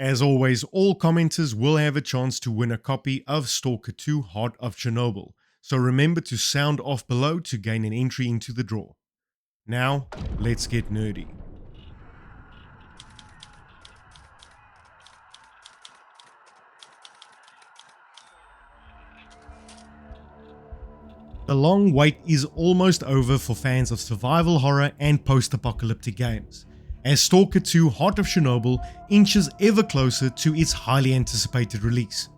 As always, all commenters will have a chance to win a copy of S.T.A.L.K.E.R 2 Heart of Chernobyl, so remember to sound off below to gain an entry into the draw. Now, let's get nerdy. The long wait is almost over for fans of survival horror and post-apocalyptic games, as S.T.A.L.K.E.R 2 Heart of Chernobyl inches ever closer to its highly anticipated release.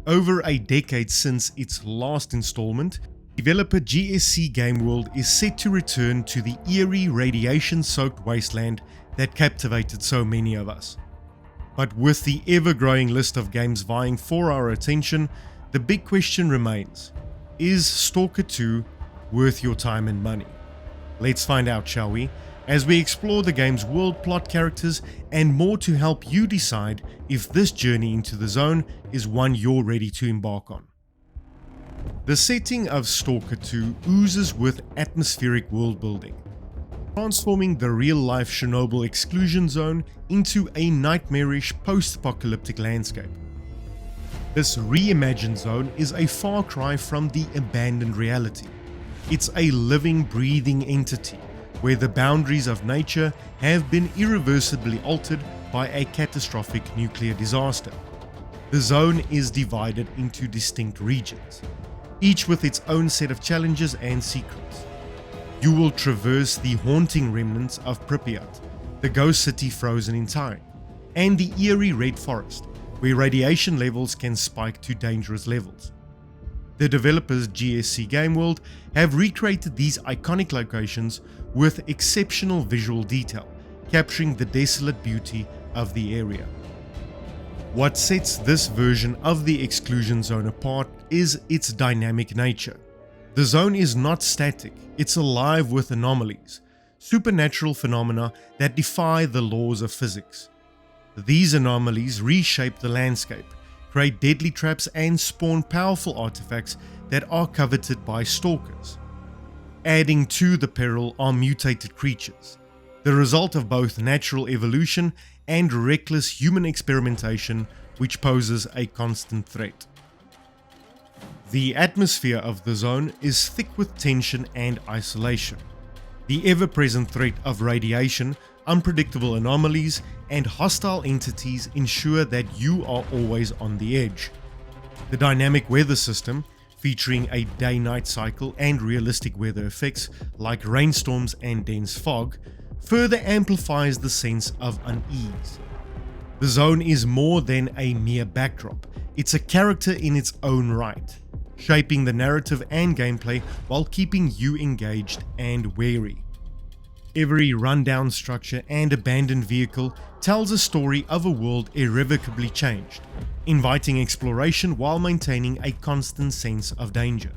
Over a decade since its last installment, developer GSC Game World is set to return to the eerie, radiation-soaked wasteland that captivated so many of us. But with the ever-growing list of games vying for our attention, the big question remains: is S.T.A.L.K.E.R 2 worth your time and money? Let's find out, shall we, as we explore the game's world, plot, characters, and more to help you decide if this journey into the zone is one you're ready to embark on. The setting of S.T.A.L.K.E.R 2 oozes with atmospheric world building, transforming the real-life Chernobyl exclusion zone into a nightmarish post-apocalyptic landscape. This reimagined zone is a far cry from the abandoned reality. It's a living, breathing entity where the boundaries of nature have been irreversibly altered by a catastrophic nuclear disaster. The zone is divided into distinct regions, each with its own set of challenges and secrets. You will traverse the haunting remnants of Pripyat, the ghost city frozen in time, and the eerie Red Forest, where radiation levels can spike to dangerous levels. The developers GSC Game World have recreated these iconic locations with exceptional visual detail, capturing the desolate beauty of the area. What sets this version of the exclusion zone apart is its dynamic nature. The zone is not static, it's alive with anomalies, supernatural phenomena that defy the laws of physics. These anomalies reshape the landscape, create deadly traps, and spawn powerful artifacts that are coveted by stalkers. Adding to the peril are mutated creatures, the result of both natural evolution and reckless human experimentation, which poses a constant threat. The atmosphere of the zone is thick with tension and isolation. The ever-present threat of radiation, unpredictable anomalies, and hostile entities ensure that you are always on the edge. The dynamic weather system, featuring a day-night cycle and realistic weather effects like rainstorms and dense fog, further amplifies the sense of unease. The zone is more than a mere backdrop, it's a character in its own right, shaping the narrative and gameplay while keeping you engaged and wary. Every rundown structure and abandoned vehicle tells a story of a world irrevocably changed, inviting exploration while maintaining a constant sense of danger.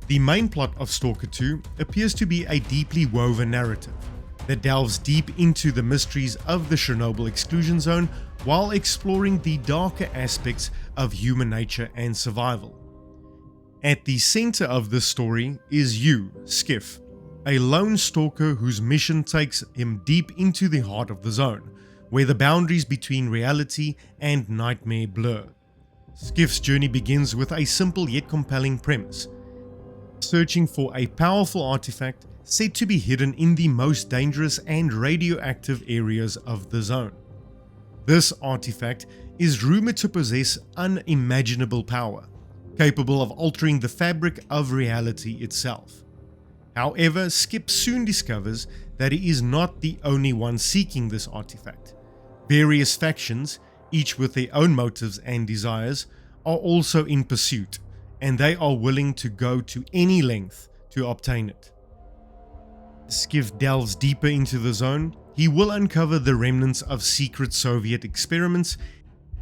The main plot of S.T.A.L.K.E.R 2 appears to be a deeply woven narrative that delves deep into the mysteries of the Chernobyl exclusion zone while exploring the darker aspects of human nature and survival. At the center of this story is you, Skiff, a lone stalker whose mission takes him deep into the heart of the zone, where the boundaries between reality and nightmare blur. Skiff's journey begins with a simple yet compelling premise: searching for a powerful artifact said to be hidden in the most dangerous and radioactive areas of the zone. This artifact is rumored to possess unimaginable power, capable of altering the fabric of reality itself. However, Skip soon discovers that he is not the only one seeking this artifact. Various factions, each with their own motives and desires, are also in pursuit, and they are willing to go to any length to obtain it. Skiff delves deeper into the zone. He will uncover the remnants of secret Soviet experiments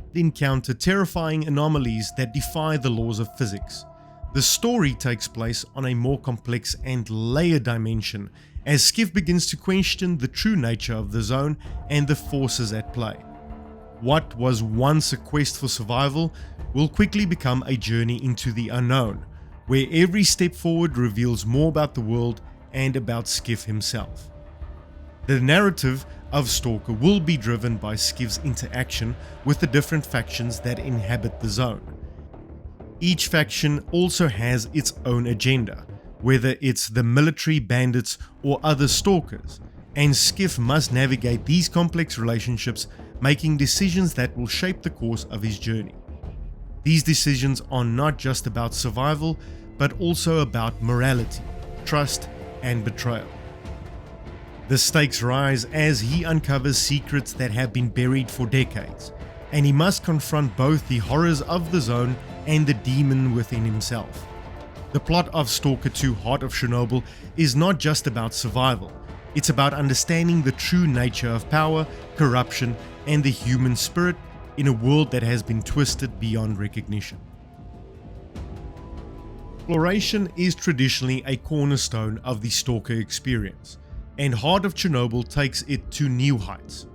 and encounter terrifying anomalies that defy the laws of physics. The story takes place on a more complex and layered dimension as Skiff begins to question the true nature of the zone and the forces at play. What was once a quest for survival will quickly become a journey into the unknown, where every step forward reveals more about the world and about Skiff himself. The narrative of S.T.A.L.K.E.R will be driven by S.C.I.V's interaction with the different factions that inhabit the zone. Each faction also has its own agenda, whether it's the military, bandits, or other stalkers, and S.C.I.V must navigate these complex relationships, making decisions that will shape the course of his journey. These decisions are not just about survival, but also about morality, trust, and betrayal. The stakes rise as he uncovers secrets that have been buried for decades, and he must confront both the horrors of the zone and the demon within himself. The plot of S.T.A.L.K.E.R 2: Heart of Chernobyl is not just about survival, it's about understanding the true nature of power, corruption, and the human spirit in a world that has been twisted beyond recognition. Exploration is traditionally a cornerstone of the S.T.A.L.K.E.R experience, and Heart of Chernobyl takes it to new heights.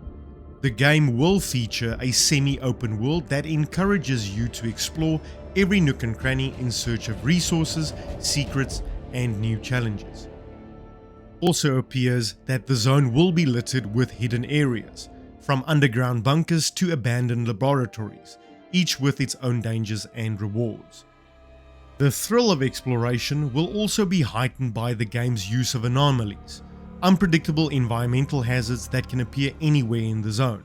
The game will feature a semi-open world that encourages you to explore every nook and cranny in search of resources, secrets, and new challenges. Also appears that the zone will be littered with hidden areas, from underground bunkers to abandoned laboratories, each with its own dangers and rewards. The thrill of exploration will also be heightened by the game's use of anomalies, unpredictable environmental hazards that can appear anywhere in the zone.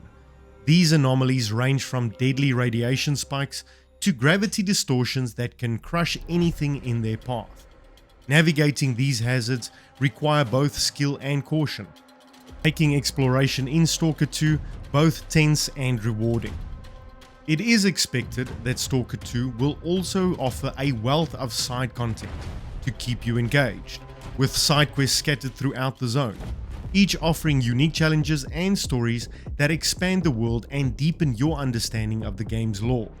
These anomalies range from deadly radiation spikes to gravity distortions that can crush anything in their path. Navigating these hazards require both skill and caution, making exploration in S.T.A.L.K.E.R 2 both tense and rewarding. It is expected that S.T.A.L.K.E.R 2 will also offer a wealth of side content to keep you engaged, with side quests scattered throughout the zone, each offering unique challenges and stories that expand the world and deepen your understanding of the game's lore.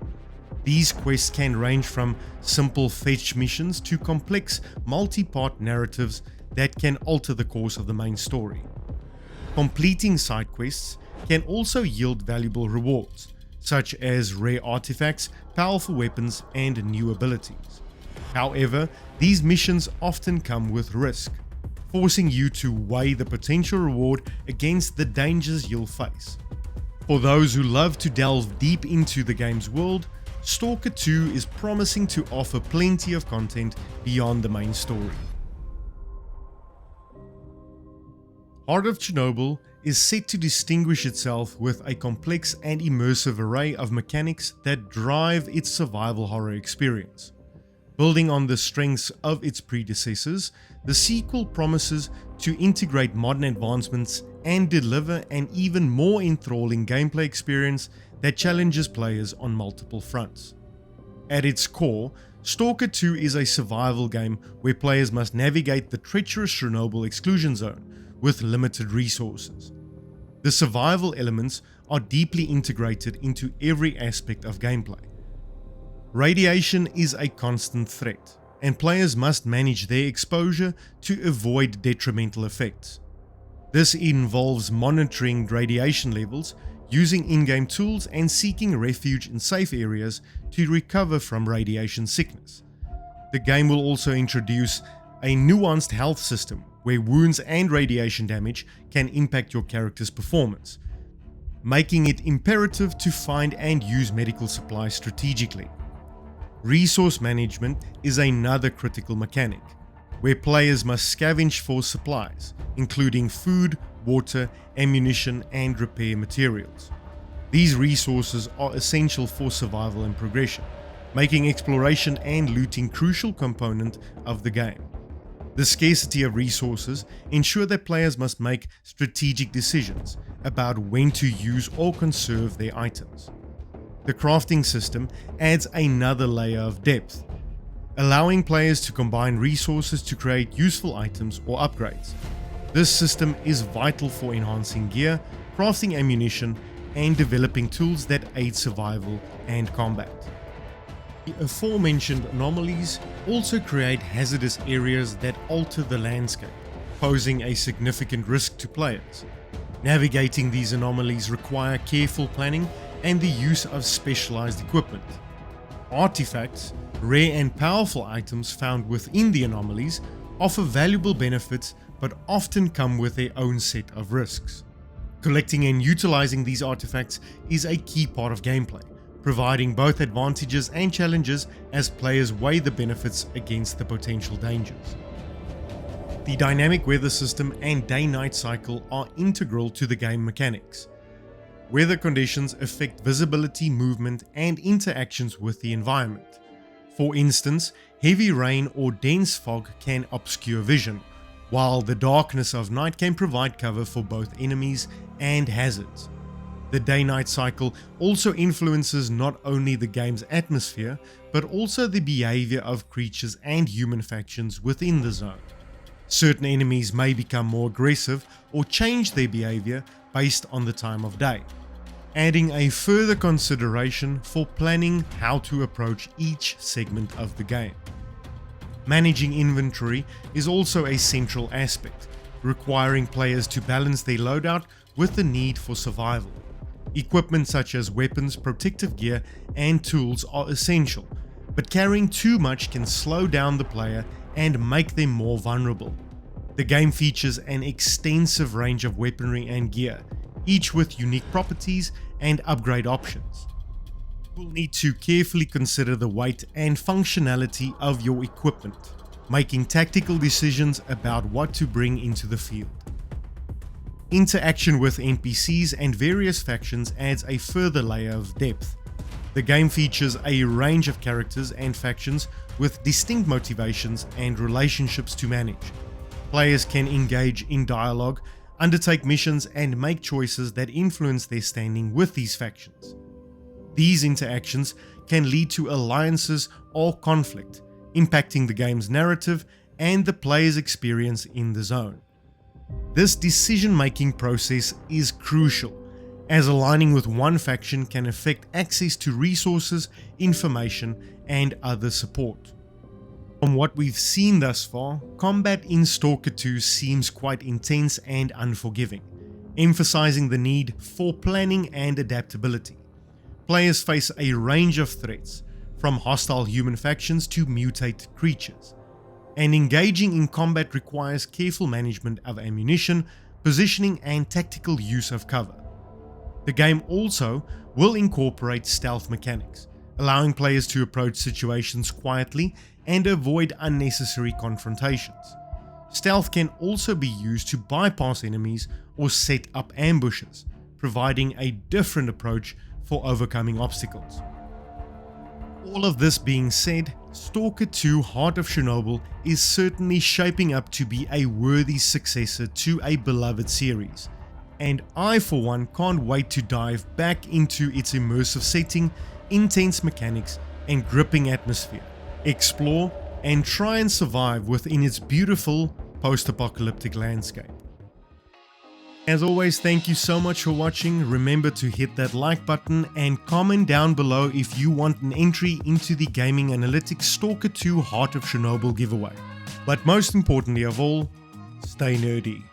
These quests can range from simple fetch missions to complex, multi-part narratives that can alter the course of the main story. Completing side quests can also yield valuable rewards, such as rare artifacts, powerful weapons, and new abilities. However, these missions often come with risk, forcing you to weigh the potential reward against the dangers you'll face. For those who love to delve deep into the game's world, S.T.A.L.K.E.R 2 is promising to offer plenty of content beyond the main story. Heart of Chernobyl is set to distinguish itself with a complex and immersive array of mechanics that drive its survival horror experience. Building on the strengths of its predecessors, the sequel promises to integrate modern advancements and deliver an even more enthralling gameplay experience that challenges players on multiple fronts. At its core, S.T.A.L.K.E.R 2 is a survival game where players must navigate the treacherous Chernobyl exclusion zone with limited resources. The survival elements are deeply integrated into every aspect of gameplay. Radiation is a constant threat, and players must manage their exposure to avoid detrimental effects. This involves monitoring radiation levels, using in-game tools, and seeking refuge in safe areas to recover from radiation sickness. The game will also introduce a nuanced health system where wounds and radiation damage can impact your character's performance, making it imperative to find and use medical supplies strategically. Resource management is another critical mechanic, where players must scavenge for supplies, including food, water, ammunition, and repair materials. These resources are essential for survival and progression, making exploration and looting crucial component of the game. The scarcity of resources ensure that players must make strategic decisions about when to use or conserve their items. The crafting system adds another layer of depth, allowing players to combine resources to create useful items or upgrades. This system is vital for enhancing gear, crafting ammunition, and developing tools that aid survival and combat. The aforementioned anomalies also create hazardous areas that alter the landscape, posing a significant risk to players. Navigating these anomalies require careful planning and the use of specialized equipment. Artifacts, rare and powerful items found within the anomalies, offer valuable benefits but often come with their own set of risks. Collecting and utilizing these artifacts is a key part of gameplay, providing both advantages and challenges as players weigh the benefits against the potential dangers. The dynamic weather system and day-night cycle are integral to the game mechanics. Weather conditions affect visibility, movement, and interactions with the environment. For instance, heavy rain or dense fog can obscure vision, while the darkness of night can provide cover for both enemies and hazards. The day-night cycle also influences not only the game's atmosphere, but also the behavior of creatures and human factions within the zone. Certain enemies may become more aggressive or change their behavior based on the time of day, adding a further consideration for planning how to approach each segment of the game. Managing inventory is also a central aspect, requiring players to balance their loadout with the need for survival. Equipment such as weapons, protective gear, and tools are essential, but carrying too much can slow down the player and make them more vulnerable. The game features an extensive range of weaponry and gear, each with unique properties and upgrade options. You will need to carefully consider the weight and functionality of your equipment, making tactical decisions about what to bring into the field. Interaction with NPCs and various factions adds a further layer of depth. The game features a range of characters and factions with distinct motivations and relationships to manage. Players can engage in dialogue, undertake missions, and make choices that influence their standing with these factions. These interactions can lead to alliances or conflict, impacting the game's narrative and the player's experience in the zone. This decision-making process is crucial, as aligning with one faction can affect access to resources, information, and other support. From what we've seen thus far, combat in S.T.A.L.K.E.R 2 seems quite intense and unforgiving, emphasizing the need for planning and adaptability. Players face a range of threats, from hostile human factions to mutated creatures, and engaging in combat requires careful management of ammunition, positioning, and tactical use of cover. The game also will incorporate stealth mechanics, allowing players to approach situations quietly and avoid unnecessary confrontations. Stealth can also be used to bypass enemies or set up ambushes, providing a different approach for overcoming obstacles. All of this being said, S.T.A.L.K.E.R 2 Heart of Chernobyl is certainly shaping up to be a worthy successor to a beloved series, and I for one can't wait to dive back into its immersive setting, intense mechanics, and gripping atmosphere, explore and try and survive within its beautiful post-apocalyptic landscape. As always, thank you so much for watching. Remember to hit that like button and comment down below if you want an entry into the Gaming Analytics S.T.A.L.K.E.R 2 Heart of Chernobyl giveaway. But most importantly of all, stay nerdy.